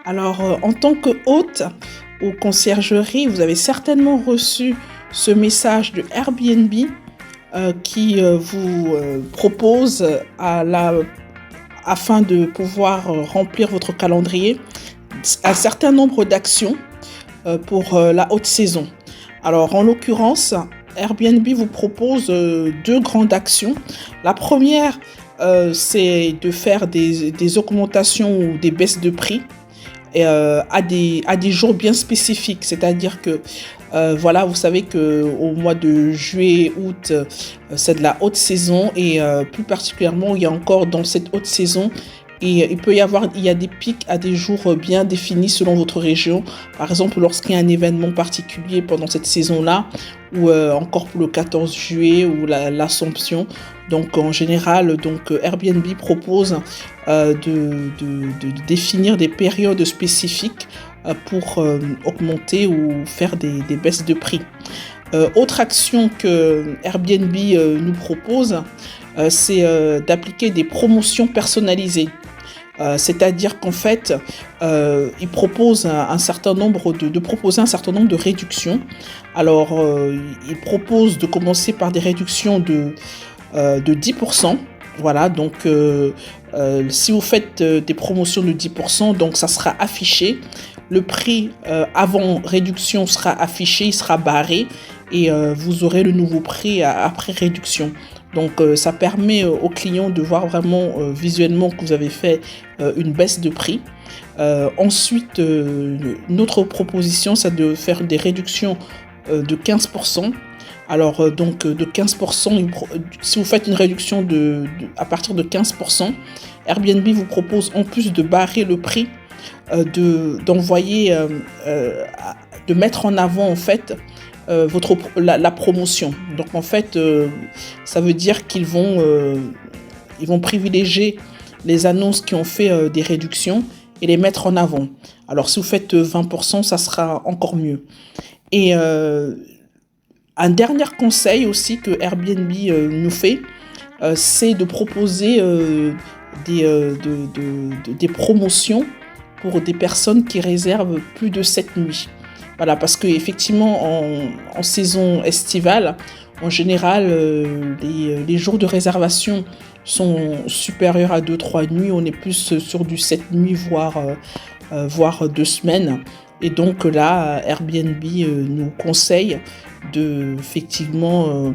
Alors, en tant que hôte ou conciergerie, vous avez certainement reçu ce message de Airbnb qui vous propose afin de pouvoir remplir votre calendrier un certain nombre d'actions pour la haute saison. Alors, en l'occurrence, Airbnb vous propose deux grandes actions. La première, c'est de faire des augmentations ou des baisses de prix à des jours bien spécifiques. C'est-à-dire que, voilà, vous savez qu'au mois de juillet, août, c'est de la haute saison et plus particulièrement, il y a encore dans cette haute saison, et il y a des pics à des jours bien définis selon votre région. Par exemple, lorsqu'il y a un événement particulier pendant cette saison-là, ou encore pour le 14 juillet ou l'Assomption. Donc, en général, Airbnb propose de définir des périodes spécifiques pour augmenter ou faire des baisses de prix. Autre action que Airbnb nous propose, c'est d'appliquer des promotions personnalisées. C'est-à-dire qu'en fait, il propose de proposer un certain nombre de réductions. Alors, il propose de commencer par des réductions de 10%. Voilà, donc si vous faites des promotions de 10%, donc ça sera affiché. Le prix avant réduction sera affiché, il sera barré et vous aurez le nouveau prix après réduction. Donc, ça permet aux clients de voir vraiment visuellement que vous avez fait une baisse de prix. Ensuite, notre proposition, c'est de faire des réductions de 15%. Alors, de 15%, si vous faites une réduction à partir de 15%, Airbnb vous propose, en plus de barrer le prix, de mettre en avant, en fait, la promotion. Donc en fait, ça veut dire qu'ils vont privilégier les annonces qui ont fait des réductions et les mettre en avant. Alors si vous faites 20%, ça sera encore mieux. Et un dernier conseil aussi que Airbnb nous fait, c'est de proposer des promotions pour des personnes qui réservent plus de 7 nuits. Voilà, parce qu'effectivement, en saison estivale, en général, les jours de réservation sont supérieurs à 2-3 nuits. On est plus sur du 7 nuits, voire 2 semaines. Et donc là, Airbnb nous conseille de effectivement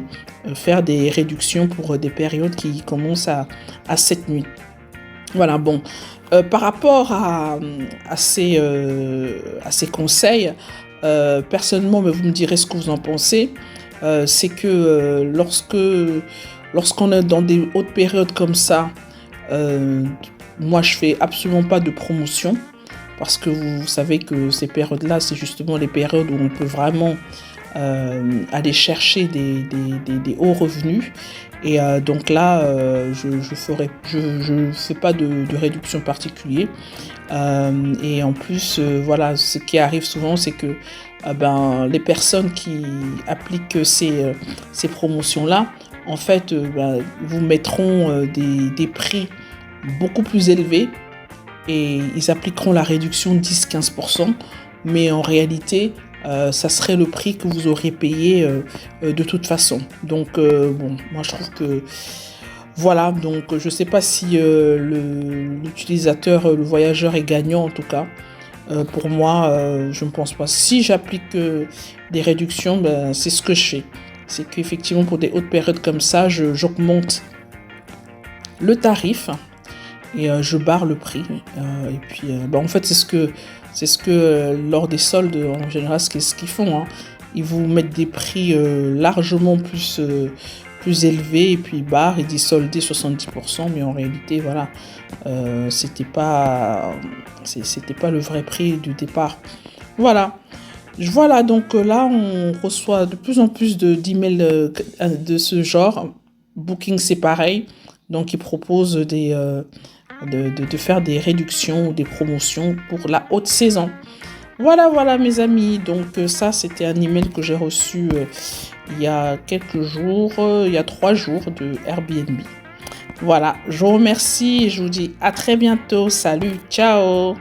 faire des réductions pour des périodes qui commencent à 7 nuits. Voilà, bon. Par rapport à ces conseils, personnellement, mais vous me direz ce que vous en pensez, c'est que lorsqu'on est dans des hautes périodes comme ça, moi je fais absolument pas de promotion parce que vous savez que ces périodes-là, c'est justement les périodes où on peut vraiment aller chercher des hauts revenus. Et donc là, je fais pas de réduction particulière. Et en plus, voilà, ce qui arrive souvent, c'est que les personnes qui appliquent ces promotions-là, en fait, vous mettront des prix beaucoup plus élevés et ils appliqueront la réduction 10-15%. Mais en réalité, ça serait le prix que vous auriez payé de toute façon. Donc, moi je trouve que voilà, donc je ne sais pas si l'utilisateur, le voyageur est gagnant en tout cas. Pour moi, je ne pense pas. Si j'applique des réductions, c'est ce que je fais. C'est qu'effectivement, pour des hautes périodes comme ça, j'augmente le tarif et je barre le prix. Et puis, en fait, c'est ce que lors des soldes, en général, ce qu'ils font. Hein. Ils vous mettent des prix largement plus élevés et puis ils barrent, ils disent soldé 70%, mais en réalité, voilà, c'était pas le vrai prix du départ. Voilà. Voilà, donc là, on reçoit de plus en plus d'emails de ce genre. Booking, c'est pareil. Donc, ils proposent de faire des réductions ou des promotions pour la haute saison. Voilà mes amis, donc ça c'était un email que j'ai reçu il y a quelques jours, il y a 3 jours de Airbnb. Voilà, je vous remercie et je vous dis à très bientôt, salut, ciao.